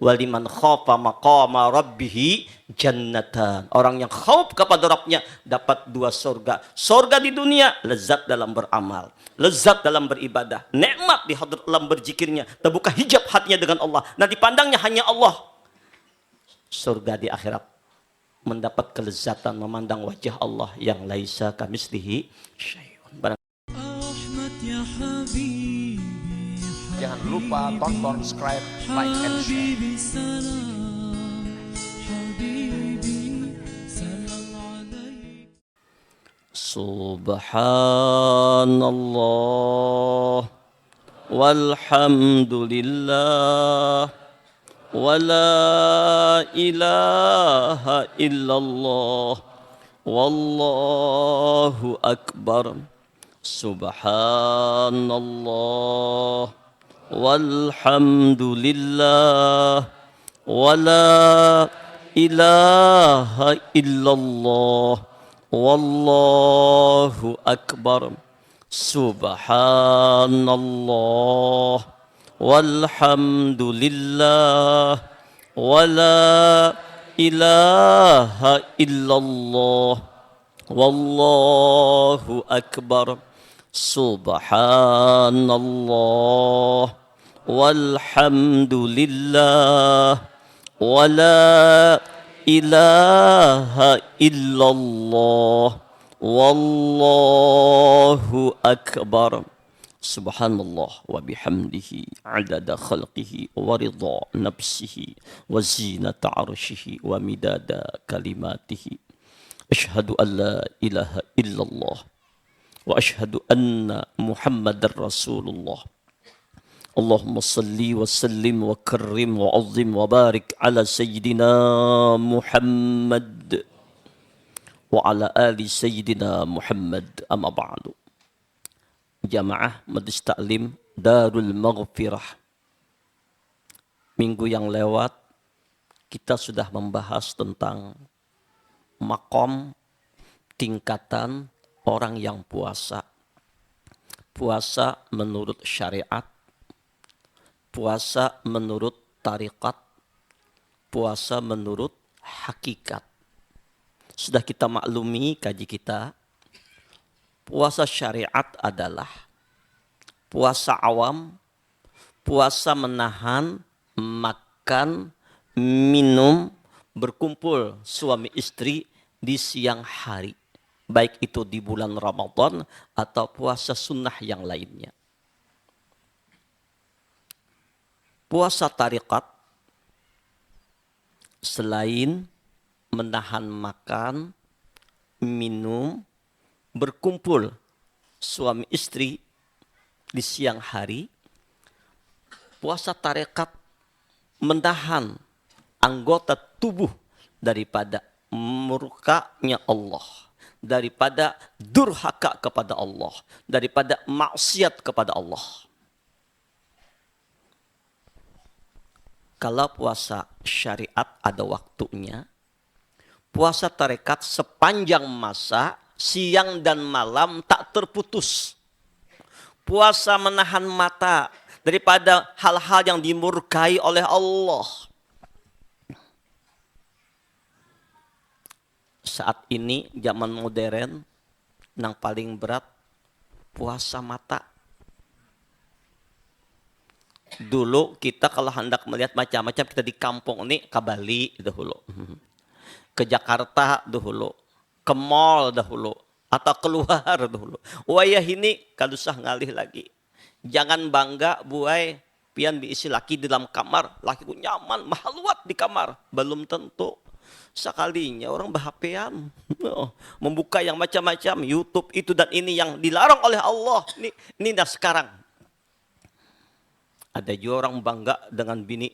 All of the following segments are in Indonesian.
Waliman khafa maqama rabbih jannatan. Orang yang khauf kepada Rabbnya dapat 2 surga. Surga di dunia, lezat dalam beramal, lezat dalam beribadah, nikmat di hadrat dalam berzikirnya, terbuka hijab hatinya dengan Allah. Nah, dipandangnya hanya Allah. Surga di akhirat, mendapat kelezatan memandang wajah Allah yang laisa kamislihi syai'un. Jangan lupa tonton, subscribe, like, and share. Subhanallah walhamdulillah wala ilaha illallah wallahu akbar. Subhanallah walhamdulillah wala ilaha illallah wallahu akbar. Subhanallah walhamdulillah wala ilaha illallah wallahu akbar. Subhanallah walhamdulillah wala ilaha illallah wallahu akbar. Subhanallah wa bihamdihi adada khalqihi wa ridha nafsihi wa zinata arshihi wa midada kalimatihi. Ashhadu an la ilaha illallah wa ashhadu anna Muhammadar Rasulullah. Allahumma salli wa sallim wa karrim wa azim wa barik ala sayyidina Muhammad wa ala ali sayyidina Muhammad. Amma ba'du. Jamaah Majlis Taklim Darul Maghfirah, minggu yang lewat kita sudah membahas tentang makom, tingkatan orang yang puasa. Puasa menurut syariat, puasa menurut tarikat, puasa menurut hakikat. Sudah kita maklumi kaji kita, puasa syariat adalah puasa awam, puasa menahan makan, minum, berkumpul suami istri di siang hari, baik itu di bulan Ramadan atau puasa sunnah yang lainnya. Puasa tarikat selain menahan makan, minum, berkumpul suami istri di siang hari, puasa tarikat menahan anggota tubuh daripada murkanya Allah, daripada durhaka kepada Allah, daripada maksiat kepada Allah. Kalau puasa syariat ada waktunya, puasa tarekat sepanjang masa, siang dan malam tak terputus. Puasa menahan mata daripada hal-hal yang dimurkai oleh Allah. Saat ini zaman modern, yang paling berat puasa mata. Dulu kita kalau hendak melihat macam-macam, kita di kampung ini ke Bali dahulu, ke Jakarta dahulu, ke mall dahulu, atau keluar dahulu. Wayah ini kalau usah ngalih lagi. Jangan bangga buai pian diisi laki di dalam kamar, lakiku nyaman, mahaluat di kamar. Belum tentu. Sekalinya orang bahapean, membuka yang macam-macam, YouTube itu dan ini yang dilarang oleh Allah. Ini dah sekarang. Ada juga orang bangga dengan bini,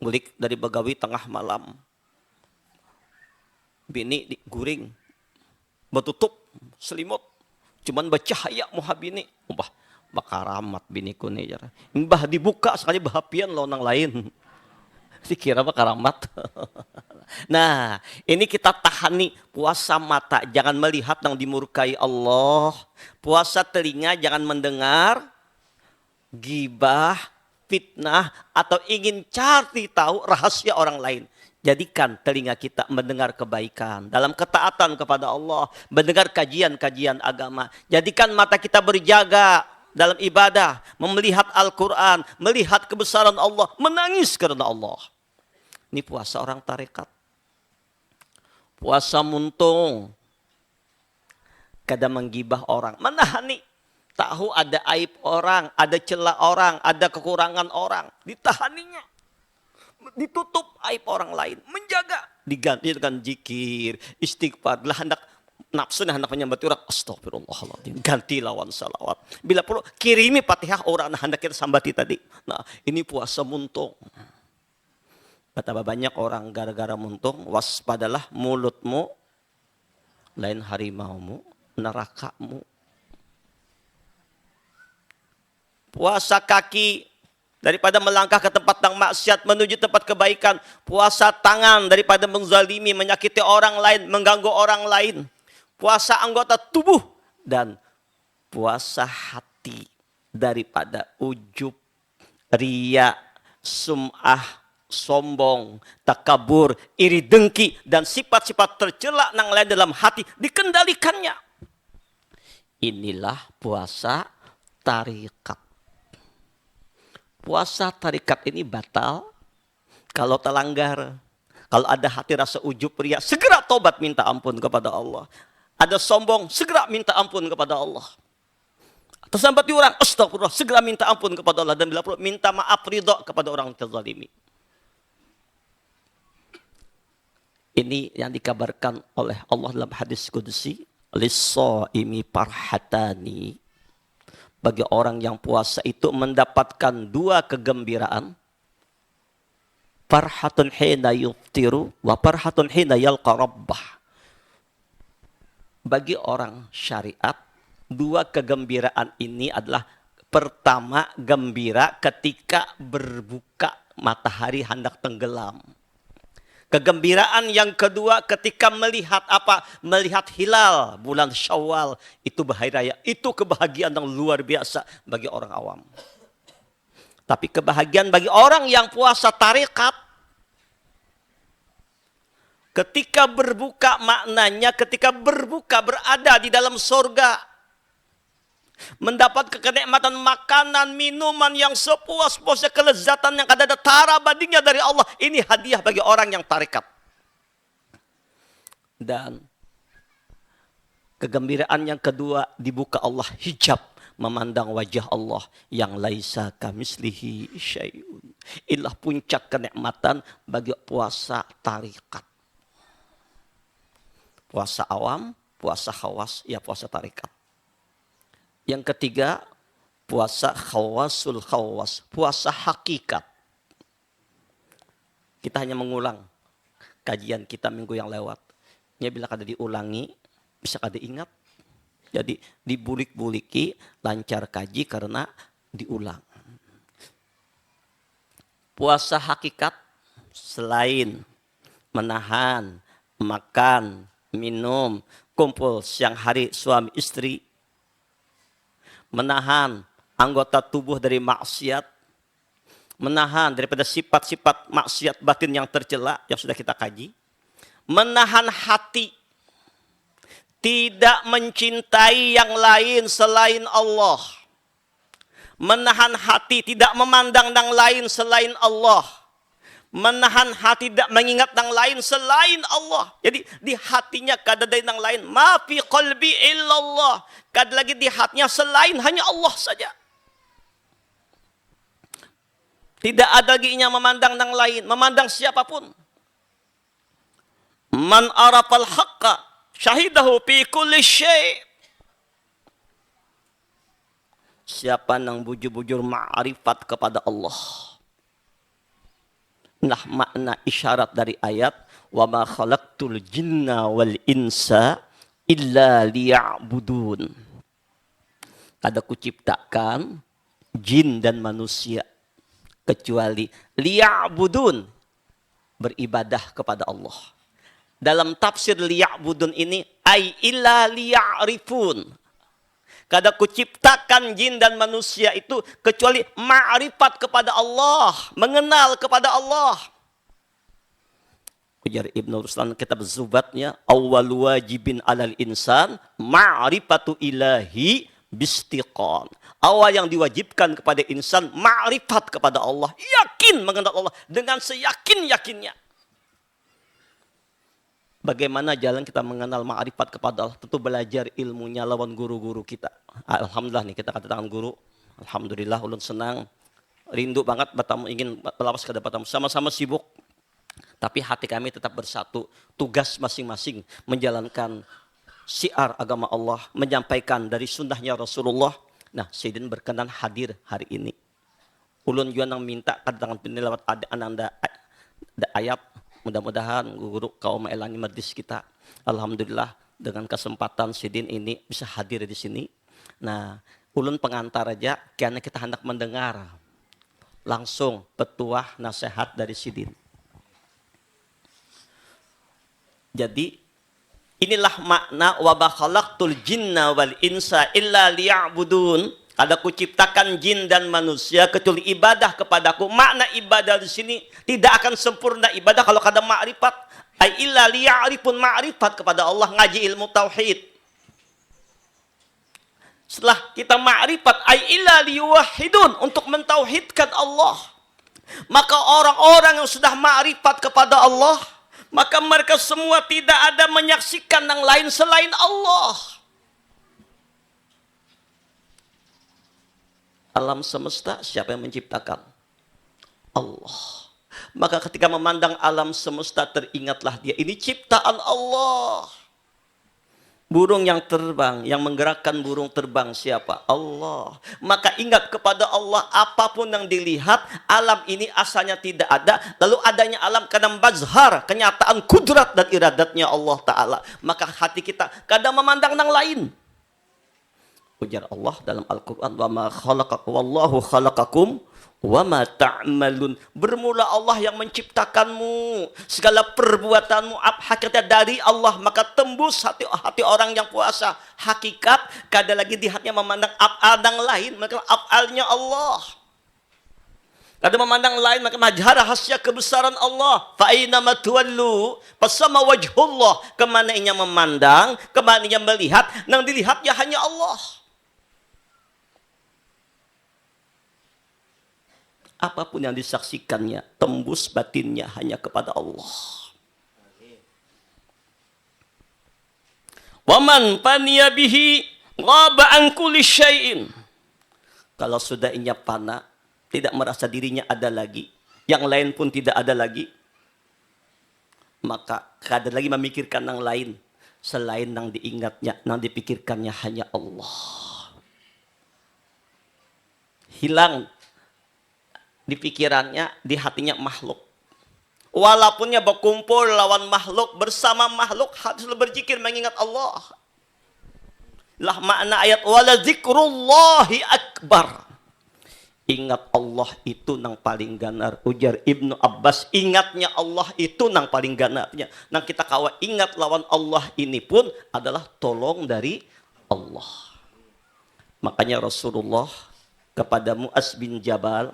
ngulik dari Bagawi tengah malam. Bini diguring, bertutup selimut, cuman bercahaya muha bini. Bakaramat biniku nih. Mbah dibuka sekali bahapian lo orang lain. Dikira bakaramat. Nah, ini kita tahani puasa mata, jangan melihat yang dimurkai Allah. Puasa telinga, jangan mendengar gibah, fitnah atau ingin cari tahu rahasia orang lain. Jadikan telinga kita mendengar kebaikan dalam ketaatan kepada Allah, mendengar kajian-kajian agama. Jadikan mata kita berjaga dalam ibadah, melihat Al-Quran, melihat kebesaran Allah, menangis karena Allah. Ini puasa orang tarekat. Puasa muntung. Kadang menggibah orang, menahani. Tahu ada aib orang, ada celah orang, ada kekurangan orang, ditahaninya. Ditutup aib orang lain, menjaga, diganti dengan zikir, istighfar. Lah hendak nafsu hendak menyambati orang, astagfirullahaladzim, ganti lawan salawat. Bila perlu kirimi Fatihah orang hendak kita sambati tadi. Nah, ini puasa muntung. Betapa banyak orang gara-gara muntung, waspadalah mulutmu lain harimaumu, nerakamu. Puasa kaki daripada melangkah ke tempat yang maksiat menuju tempat kebaikan. Puasa tangan daripada menzalimi, menyakiti orang lain, mengganggu orang lain. Puasa anggota tubuh. Dan puasa hati daripada ujub, riya, sum'ah, sombong, takabur, iri dengki, dan sifat-sifat tercela yang lain dalam hati dikendalikannya. Inilah puasa tarikat. Puasa tarikat ini batal kalau terlanggar. Kalau ada hati rasa ujub ria, segera tobat minta ampun kepada Allah. Ada sombong, segera minta ampun kepada Allah. Tersambati orang, astagfirullah, segera minta ampun kepada Allah. Dan bila perlu minta maaf ridha kepada orang yang terzalimi. Ini yang dikabarkan oleh Allah dalam hadis qudsi. Lis-shaimi farhatani. Bagi orang yang puasa itu mendapatkan dua kegembiraan. Farhatun hina yuftiru wa farhatun hina yalqa rabbah. Bagi orang syariat, dua kegembiraan ini adalah pertama gembira ketika berbuka matahari hendak tenggelam. Kegembiraan yang kedua ketika melihat apa? Melihat hilal bulan Syawal. Itu hari raya. Itu kebahagiaan yang luar biasa bagi orang awam. Tapi kebahagiaan bagi orang yang puasa tarekat. Ketika berbuka maknanya ketika berbuka berada di dalam surga. Mendapat kenikmatan makanan, minuman yang sepuas-puasnya, kelezatan yang ada tara bandingnya dari Allah. Ini hadiah bagi orang yang tarekat. Dan kegembiraan yang kedua dibuka Allah hijab. Memandang wajah Allah yang laisa kamislihi syai'un. Inilah puncak kenikmatan bagi puasa tarekat. Puasa awam, puasa khawas, ya puasa tarekat. Yang ketiga, puasa khawasul khawas, puasa hakikat. Kita hanya mengulang kajian kita minggu yang lewat. Ya bila kada diulangi, bisa kada ingat. Jadi dibulik-buliki, lancar kaji karena diulang. Puasa hakikat selain menahan, makan, minum, kumpul siang hari suami istri, menahan anggota tubuh dari maksiat, menahan daripada sifat-sifat maksiat batin yang tercela yang sudah kita kaji, menahan hati, tidak mencintai yang lain selain Allah, menahan hati tidak memandang yang lain selain Allah, menahan hati tidak mengingat yang lain selain Allah. Jadi di hatinya kada ada yang lain. Ma fi qalbi illallah. Kada lagi di hatinya selain hanya Allah saja. Tidak ada lagi yang memandang yang lain, memandang siapapun. Man arafal haqqa syahidahu fi kulli syai'. Siapa yang bujur-bujur ma'rifat kepada Allah. Nah makna isyarat dari ayat wa ma khalaqtul jinna wal insa illa liya'budun. Kada kuciptakan jin dan manusia kecuali liya'budun, beribadah kepada Allah. Dalam tafsir liya'budun ini ay illa liya'rifun. kada kuciptakan jin dan manusia itu kecuali ma'rifat kepada Allah, mengenal kepada Allah. Ujar Ibnu Ruslan kitab Zubatnya, awwal wajibin alal insan ma'rifatu ilahi bistiqan. Awal yang diwajibkan kepada insan ma'rifat kepada Allah, yakin mengenal Allah dengan seyakin-yakinnya. Bagaimana jalan kita mengenal ma'rifat kepada Allah? Tentu belajar ilmunya lawan guru-guru kita. Alhamdulillah nih kita kedatangan guru. Alhamdulillah ulun senang. Rindu banget bertamu, ingin melawas kepada bertamu. Sama-sama sibuk. Tapi hati kami tetap bersatu. Tugas masing-masing menjalankan syiar agama Allah. Menyampaikan dari sunnahnya Rasulullah. Nah, Sayyidin berkenan hadir hari ini. Ulun juga nang minta kedatangan penilawat ananda ayat. Mudah-mudahan guru kaum elani majlis kita. Alhamdulillah dengan kesempatan Sidin ini bisa hadir di sini. Nah, ulun pengantar aja karena kita hendak mendengar langsung petuah nasihat dari Sidin. Jadi inilah makna wa ma khalaqtul jinna wal insa illa liya'budun. Ada kuciptakan jin dan manusia kecuali ibadah kepadaku. Makna ibadah di sini tidak akan sempurna ibadah kalau kada ma'rifat. Ai illa liya'rifun ma'rifat kepada Allah, ngaji ilmu tauhid. Setelah kita ma'rifat ai illa liyuwahhidun, untuk mentauhidkan Allah. Maka orang-orang yang sudah ma'rifat kepada Allah, maka mereka semua tidak ada menyaksikan yang lain selain Allah. Alam semesta siapa yang menciptakan? Allah. Maka ketika memandang alam semesta teringatlah dia, ini ciptaan Allah. Burung yang terbang, yang menggerakkan burung terbang siapa? Allah. Maka ingat kepada Allah, apapun yang dilihat, alam ini asalnya tidak ada, lalu adanya alam kadang bazhar, kenyataan kudrat dan iradatnya Allah Ta'ala. Maka hati kita kadang memandang yang lain. Ujar Allah dalam Al-Quran, wa ma khalaqakum wallahu khalaqakum wa ma ta'malun. Bermula Allah yang menciptakanmu, segala perbuatanmu hakikatnya dari Allah. Maka tembus hati orang yang puasa hakikat, kada lagi di hatinya memandang af'al yang lain, maka af'alnya Allah. Kada memandang lain, maka majhar rahasia kebesaran Allah. Fa aina ma tuwallu fasama wajhullah. Kemana ia memandang, kemana ia melihat, yang dilihatnya hanya Allah. Apapun yang disaksikannya, tembus batinnya hanya kepada Allah. Waman faniya bihi ghaba an kulli syai'in. Kalau sudah inya fana, tidak merasa dirinya ada lagi, yang lain pun tidak ada lagi, maka kada lagi memikirkan yang lain selain yang diingatnya, yang dipikirkannya hanya Allah. Hilang di pikirannya, di hatinya makhluk. Walaupun berkumpul lawan makhluk, bersama makhluk, hati selalu berzikir mengingat Allah. Lah makna ayat wala zikrullahi akbar. Ingat Allah itu nang paling ganar. Ujar Ibnu Abbas, ingatnya Allah itu nang paling ganarnya. Nang kita kawa ingat lawan Allah ini pun adalah tolong dari Allah. Makanya Rasulullah kepada Mu'az bin Jabal,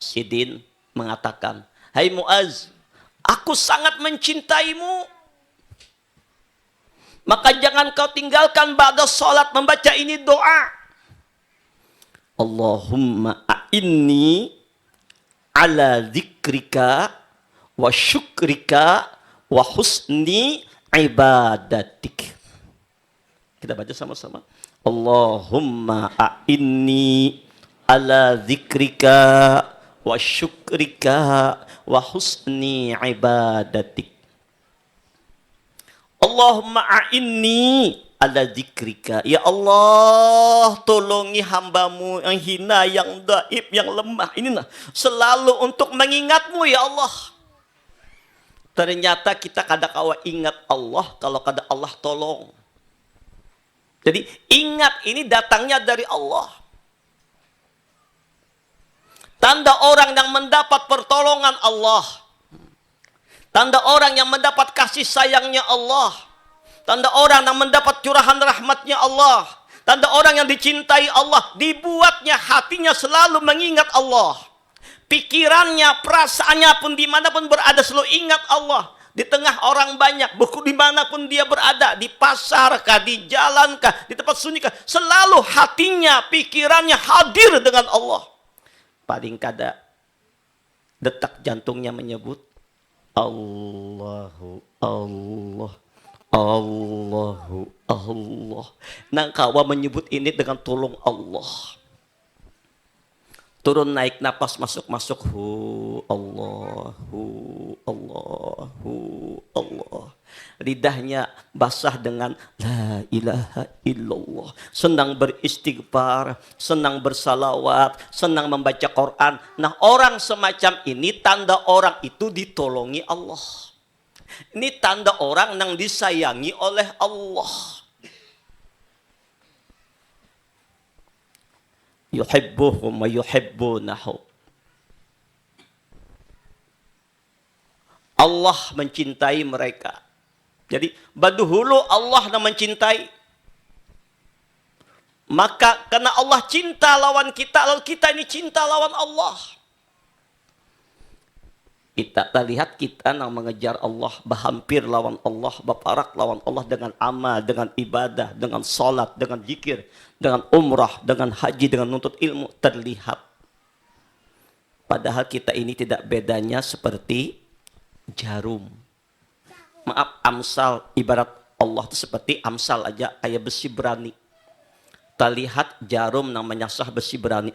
Sidin mengatakan, hai Mu'az, aku sangat mencintaimu. Maka jangan kau tinggalkan ba'da salat membaca ini doa. Allahumma a'inni ala zikrika wa syukrika wa husni ibadatik. Kita baca sama-sama. Allahumma a'inni ala zikrika wa syukrika wa husni ibadatik. Allahumma a'inni ala zikrika. Ya Allah, tolongi hambamu yang hina, yang dhaif, yang lemah ini selalu untuk mengingatmu ya Allah. Ternyata kita kada kawa ingat Allah kalau kada Allah tolong. Jadi ingat ini datangnya dari Allah. Tanda orang yang mendapat pertolongan Allah. Tanda orang yang mendapat kasih sayangnya Allah. Tanda orang yang mendapat curahan rahmatnya Allah. Tanda orang yang dicintai Allah, dibuatnya hatinya selalu mengingat Allah. Pikirannya, perasaannya pun dimanapun berada selalu ingat Allah. Di tengah orang banyak, dimanapun dia berada, di pasar kah, di jalan kah, di tempat sunyi kah, selalu hatinya, pikirannya hadir dengan Allah. Paling kada detak jantungnya menyebut Allahu Allah, Allahu Allah. Nang kawa menyebut ini dengan tolong Allah. Turun naik napas masuk hu Allahu Allahu Allah. Lidahnya basah dengan la ilaha illallah. Senang beristighfar, senang bersalawat, senang membaca Quran. Nah, orang semacam ini tanda orang itu ditolongi Allah. Ini tanda orang yang disayangi oleh Allah. Yuhibbuhum wa yuhibbunahu. Allah mencintai mereka. Jadi baduhulu Allah yang mencintai. Maka karena Allah cinta lawan kita, lalu kita ini cinta lawan Allah. Kita lihat kita yang mengejar Allah, berhampir lawan Allah, berparak lawan Allah dengan amal, dengan ibadah, dengan salat, dengan zikir, dengan umrah, dengan haji, dengan nuntut ilmu, terlihat. Padahal kita ini tidak bedanya seperti jarum. Maaf, amsal, ibarat Allah itu seperti amsal aja, kayak besi berani. Kita lihat jarum yang menyasah besi berani.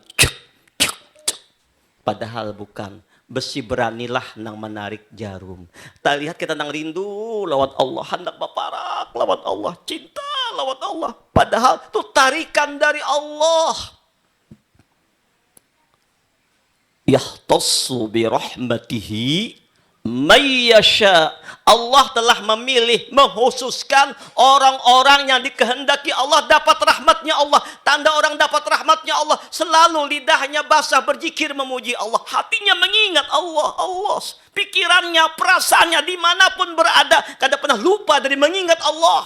Padahal bukan. Besi beranilah nang menarik jarum. Tak lihat kita nang rindu lawan Allah, hendak berparak lawan Allah, cinta lawan Allah. Padahal itu tarikan dari Allah. Yahtassu bi rahmatihi may yasha. Allah telah memilih, menghususkan orang-orang yang dikehendaki Allah dapat rahmatnya Allah. Tanda orang dapat rahmatnya Allah, selalu lidahnya basah berzikir memuji Allah, hatinya mengingat Allah, Allah. Pikirannya, perasaannya dimanapun berada, kada pernah lupa dari mengingat Allah.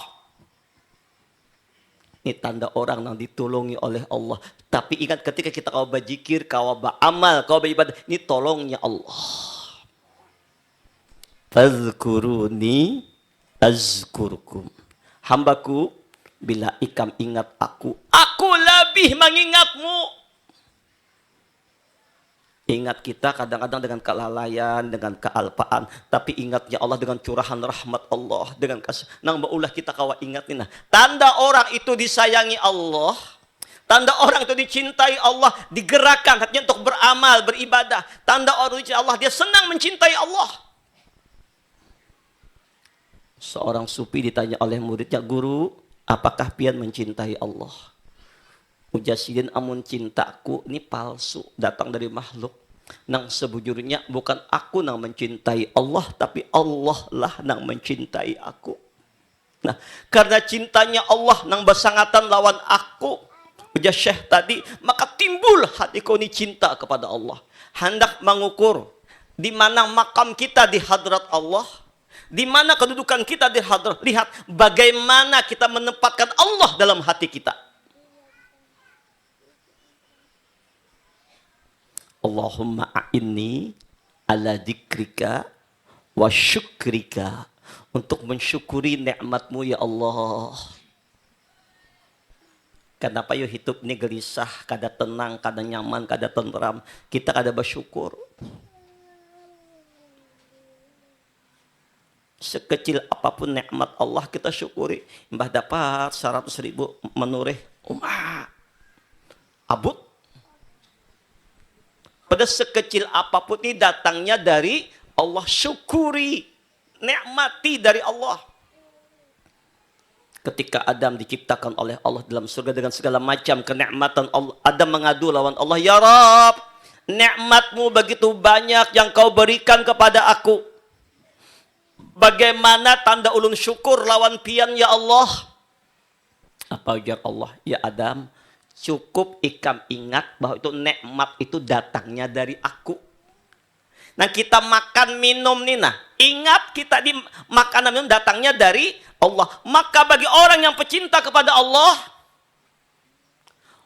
Ini tanda orang yang ditolongi oleh Allah. Tapi ingat, ketika kita kau berzikir, kau beramal, kau beribadah, ini tolongnya Allah. Fazkuruni azkurkum. Hambaku, bila ikam ingat aku lebih mengingatmu. Ingat kita kadang-kadang dengan kelalaian, dengan kealpaan. Tapi ingatnya Allah dengan curahan rahmat Allah. Dengan kasih. Nang baulah kita kawa ingat ini. Nah. Tanda orang itu disayangi Allah. Tanda orang itu dicintai Allah. Digerakkan hatinya untuk beramal, beribadah. Tanda orang itu Allah, dia senang mencintai Allah. Seorang sufi ditanya oleh muridnya, guru, apakah pian mencintai Allah? Ujasidin, amun cintaku ini palsu, datang dari makhluk. Nang sebujurnya bukan aku nang mencintai Allah, tapi Allah lah nang mencintai aku. Nah, karena cintanya Allah nang bersangatan lawan aku, ujar Syekh tadi, maka timbul hatiku ini cinta kepada Allah. Hendak mengukur di mana makam kita di hadrat Allah. Di mana kedudukan kita di hadrat. Lihat bagaimana kita menempatkan Allah dalam hati kita. Allahumma a'inni ala dzikrika wa syukrika. Untuk mensyukuri nikmatmu ya Allah. Kenapa yuk hidup ini gelisah, kada tenang, kada nyaman, kada tenteram. Kita kada bersyukur. Sekecil apapun nikmat Allah kita syukuri. Mbah dapat 100.000 menurih abut. Pada sekecil apapun ini datangnya dari Allah, syukuri, nikmati dari Allah. Ketika Adam diciptakan oleh Allah dalam surga dengan segala macam kenikmatan Allah, Adam mengadu lawan Allah, ya Rabb, nikmatmu begitu banyak yang kau berikan kepada aku. Bagaimana tanda ulun syukur lawan pian ya Allah? Apa ujar Allah? Ya Adam, cukup ikam ingat bahwa itu nikmat itu datangnya dari aku. Nah kita makan minum nih, nah ingat kita di makanan minum datangnya dari Allah. Maka bagi orang yang pecinta kepada Allah,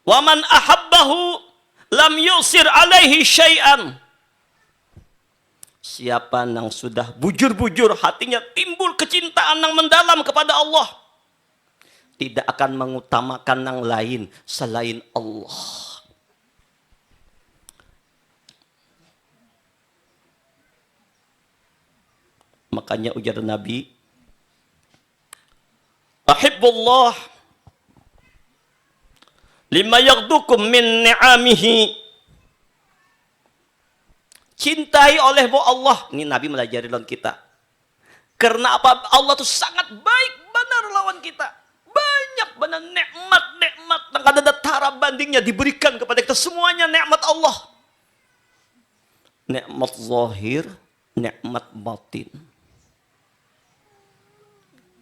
Wa man ahabbahu lam yusir alaihi syai'an. Siapa yang sudah bujur-bujur hatinya timbul kecintaan yang mendalam kepada Allah, tidak akan mengutamakan yang lain selain Allah. Makanya ujar Nabi, ahibbullah lima yaghdukum min ni'amihi. Cintai olehmu Allah. Ini Nabi melajari lawan kita. Karena apa? Allah itu sangat baik benar lawan kita. Banyak benar nikmat-nikmat yang ada tara bandingnya diberikan kepada kita. Semuanya nikmat Allah. Nikmat zahir, nikmat batin.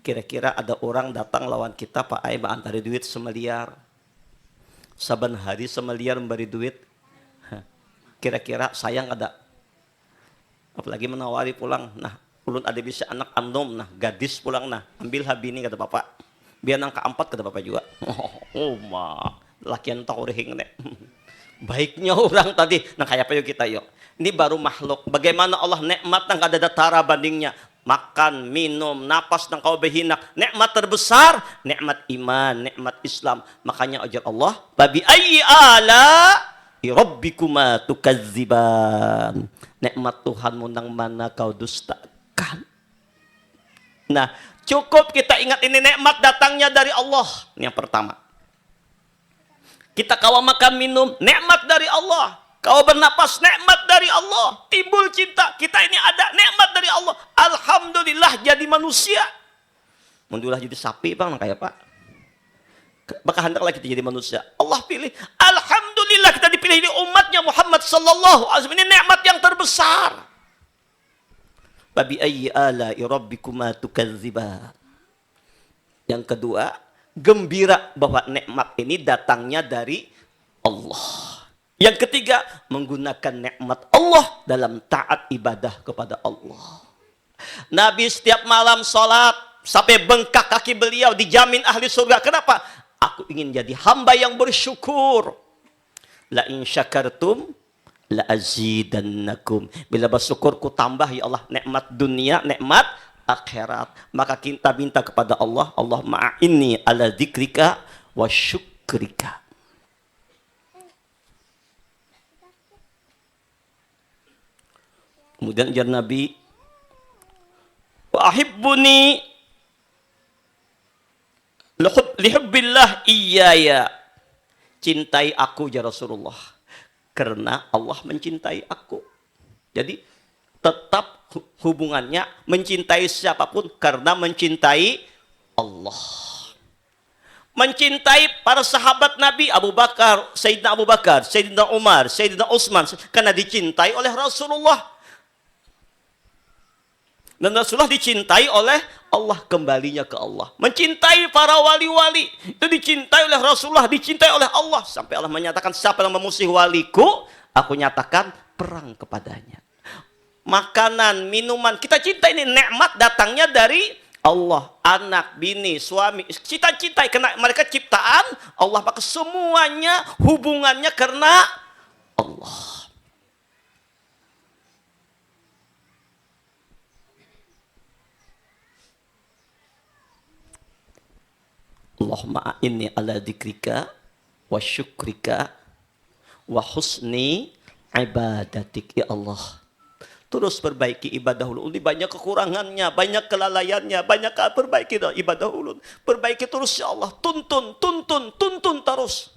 Kira-kira ada orang datang lawan kita, Pak Ai antari duit semiliar. Saban hari semiliar memberi duit. Kira-kira sayang ada. Apalagi menawari pulang. Nah, ulun ada bisa anak andom. Nah, gadis pulang. Nah, ambil habini kata bapak. Biar nang keempat kata bapak juga. Oh ma, lakian tau rehing nek. Baiknya orang tadi. Nah, kayak apa yuk kita yuk. Ini baru makhluk. Bagaimana Allah nikmat yang ada tara bandingnya. Makan, minum, napas yang kau berhinak. Nikmat terbesar, nikmat iman, nikmat Islam. Makanya ajar Allah, babi ayyi ala rabbikuma tukadziban. Nikmat Tuhanmu nang mana kau dustakan. Nah, cukup kita ingat ini nikmat datangnya dari Allah. Ini yang pertama. Kita kau makan minum, nikmat dari Allah. Kau bernapas, nikmat dari Allah. Timbul cinta, kita ini ada nikmat dari Allah. Alhamdulillah jadi manusia. Mundulah jadi sapi, Bang, kayak Pak. Maka hendaklah kita jadi manusia. Allah pilih. Alhamdulillah kita dipilih di umatnya Muhammad sallallahu alaihi wasallam. Ini nikmat yang terbesar. Babi ayyi ala'i rabbikuma tukadziban. Yang kedua, gembira bahwa nikmat ini datangnya dari Allah. Yang ketiga, menggunakan nikmat Allah dalam taat ibadah kepada Allah. Nabi setiap malam sholat sampai bengkak kaki beliau, dijamin ahli surga. Kenapa? Aku ingin jadi hamba yang bersyukur. La in syakartum la azidannakum. Bila bersyukur ku tambah ya Allah nikmat dunia, nikmat akhirat. Maka kita minta kepada Allah, Allahumma a'inni ala dzikrika wa syukrika. Kemudian ujar Nabi, wa ahibbuni lihubbillah iyaya. Cintai aku ya Rasulullah. Karena Allah mencintai aku. Jadi tetap hubungannya mencintai siapapun karena mencintai Allah. Mencintai para sahabat Nabi, Abu Bakar, Sayyidina Umar, Sayyidina Utsman, karena dicintai oleh Rasulullah. Dan Rasulullah dicintai oleh Allah, kembalinya ke Allah. Mencintai para wali-wali itu dicintai oleh Rasulullah, dicintai oleh Allah. Sampai Allah menyatakan, siapa yang memusuhi waliku, aku nyatakan perang kepadanya. Makanan, minuman, kita cinta ini nikmat datangnya dari Allah. Anak, bini, suami, kita cintai karena mereka ciptaan Allah. Maka semuanya hubungannya karena Allah. Allahumma inni ala dzikrika wa syukrika wa husni ibadatik. Ya Allah, terus perbaiki ibadah ulun. Ini banyak kekurangannya, banyak kelalaiannya, banyak perbaiki ibadah ulun. Perbaiki terus ya Allah, tuntun terus.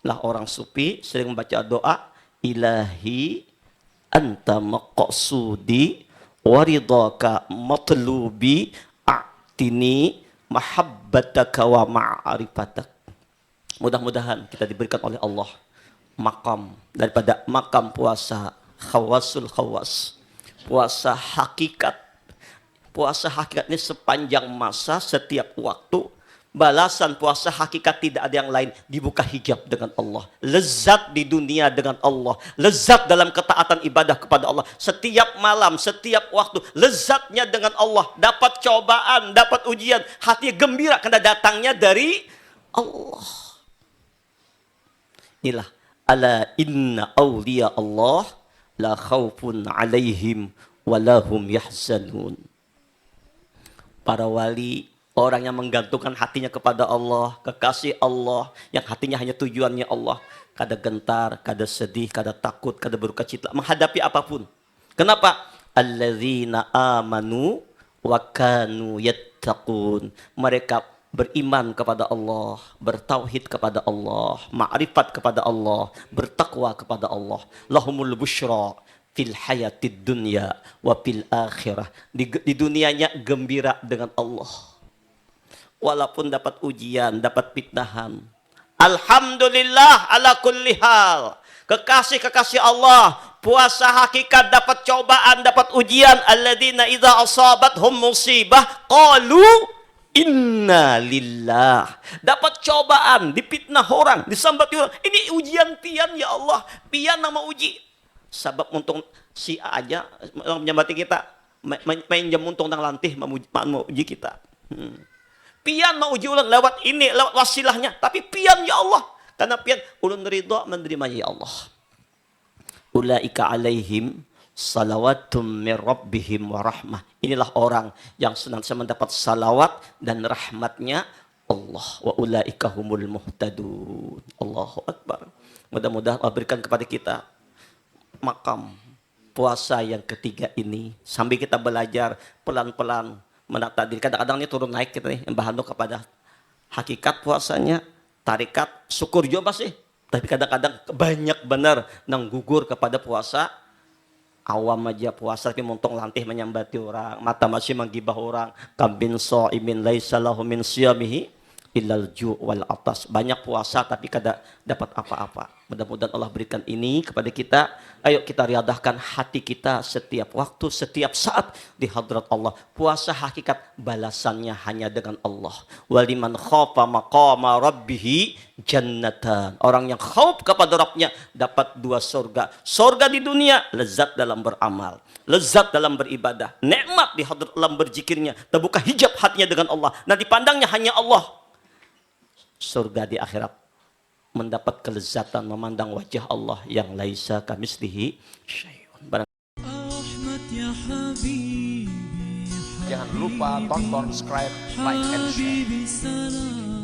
Lah orang sufi sering membaca doa, ilahi anta maqsudi waridaka matlubi a'tini mahabbataka wa ma'arifatak. Mudah-mudahan kita diberikan oleh Allah makam daripada makam puasa khawasul khawas. Puasa hakikat. Puasa hakikat ini sepanjang masa, setiap waktu. Balasan puasa hakikat tidak ada yang lain. Dibuka hijab dengan Allah. Lezat di dunia dengan Allah. Lezat dalam ketaatan ibadah kepada Allah. Setiap malam, setiap waktu. Lezatnya dengan Allah. Dapat cobaan, dapat ujian. Hati gembira karena datangnya dari Allah. Inilah ala inna awliya Allah la khaufun alaihim walahum yahzanun. Para wali, orang yang menggantungkan hatinya kepada Allah, kekasih Allah, yang hatinya hanya tujuannya Allah, kada gentar, kada sedih, kada takut, kada berduka cita menghadapi apapun. Kenapa? Alladzina amanu wa kanu yattaqun. Mereka beriman kepada Allah, bertauhid kepada Allah, ma'rifat kepada Allah, bertakwa kepada Allah. Lahumul busyra fil hayatid dunya wa fil akhirah. Di dunianya gembira dengan Allah. Walaupun dapat ujian, dapat fitnahan. Alhamdulillah ala kulli hal. Kekasih-kekasih Allah, puasa hakikat dapat cobaan, dapat ujian. Alladzina idza asabathum musibah qalu inna lillah. Dapat cobaan, dipitnah orang, disambat orang. Ini ujian pian ya Allah. Pian nama uji. Sabab untung si A aja menyambati kita. Main jam untung nang lantih mau uji kita. Pian mau uji ulang lewat ini, lewat wasilahnya. Tapi pian ya Allah. Karena pian ulun ridha menerima ya Allah. Ulaika alaihim salawatum min rabbihim wa rahmah. Inilah orang yang senantiasa mendapat salawat dan rahmatnya Allah. Wa ulaika humul muhtadun. Allahu Akbar. Mudah-mudahan Allah berikan kepada kita makam puasa yang ketiga ini. Sambil kita belajar pelan-pelan menata diri. Kadang-kadang ini turun naik kita nih. Membahandu kepada hakikat puasanya. Tarikat, syukur juga sih. Tapi kadang-kadang banyak benar nang gugur kepada puasa. Awam aja puasa tapi montong lantih menyambati orang, mata masih menggibah orang. Kambin sha'imin laisa lahu min siyamihi illal ju' wal atas. Banyak puasa tapi kada dapat apa-apa. Mudah-mudahan Allah berikan ini kepada kita. Ayo kita riadahkan hati kita setiap waktu, setiap saat di hadrat Allah. Puasa hakikat balasannya hanya dengan Allah. Waliman khafa maqama rabbih jannatan. Orang yang khauf kepada Rabbnya dapat 2 surga. Surga di dunia, lezat dalam beramal, lezat dalam beribadah, nikmat di hadrat Allah berzikirnya, terbuka hijab hatinya dengan Allah. Nah dipandangnya hanya Allah. Surga di akhirat, mendapat kelezatan memandang wajah Allah yang laisa kamislihi syai'un. Jangan lupa tonton, subscribe, like, and share.